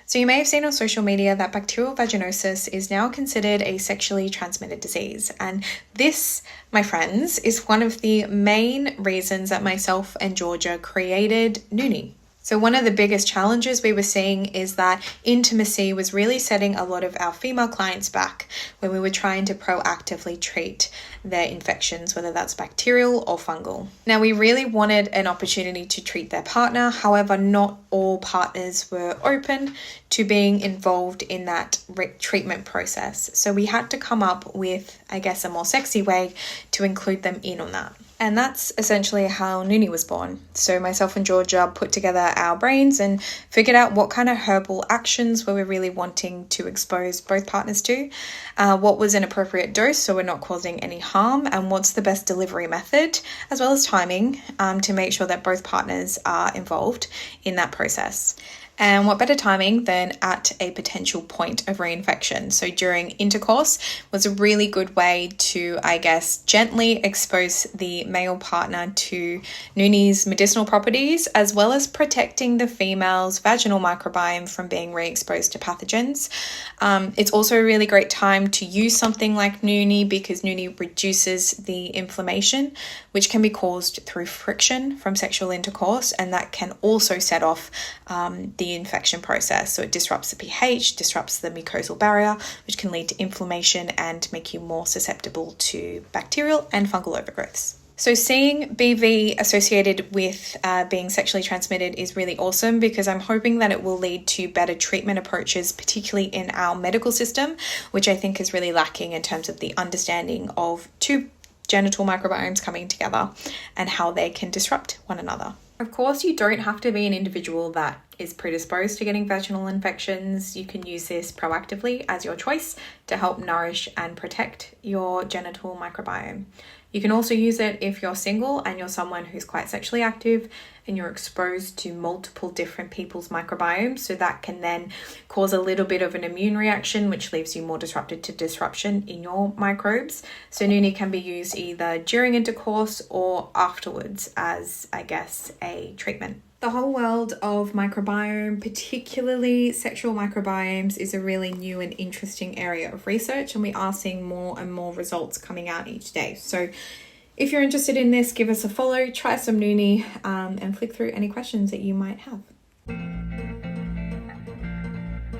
So you may have seen on social media that bacterial vaginosis is now considered a sexually transmitted disease. And this, my friends, is one of the main reasons that myself and Georgia created Nunie. So one of the biggest challenges we were seeing is that intimacy was really setting a lot of our female clients back when we were trying to proactively treat their infections, whether that's bacterial or fungal. Now, we really wanted an opportunity to treat their partner. However, not all partners were open to being involved in that treatment process. So we had to come up with, I guess, a more sexy way to include them in on that. And that's essentially how Nunie was born. So myself and Georgia put together our brains and figured out what kind of herbal actions we were really wanting to expose both partners to, what was an appropriate dose so we're not causing any harm, and what's the best delivery method, as well as timing, to make sure that both partners are involved in that process. And what better timing than at a potential point of reinfection? So during intercourse was a really good way to, I guess, gently expose the male partner to Nunie's medicinal properties, as well as protecting the female's vaginal microbiome from being re-exposed to pathogens. It's also a really great time to use something like Nunie because Nunie reduces the inflammation, which can be caused through friction from sexual intercourse, and that can also set off the infection process. So it disrupts the pH, disrupts the mucosal barrier, which can lead to inflammation and make you more susceptible to bacterial and fungal overgrowths. So seeing BV associated with being sexually transmitted is really awesome because I'm hoping that it will lead to better treatment approaches, particularly in our medical system, which I think is really lacking in terms of the understanding of two genital microbiomes coming together and how they can disrupt one another. Of course, you don't have to be an individual that is predisposed to getting vaginal infections. You can use this proactively as your choice to help nourish and protect your genital microbiome. You can also use it if you're single and you're someone who's quite sexually active and you're exposed to multiple different people's microbiomes. So that can then cause a little bit of an immune reaction, which leaves you more disrupted to disruption in your microbes. So Nunie can be used either during intercourse or afterwards as, I guess, a treatment. The whole world of microbiome, particularly sexual microbiomes, is a really new and interesting area of research, and we are seeing more and more results coming out each day. So if you're interested in this, give us a follow, try some Nunie, and flick through any questions that you might have.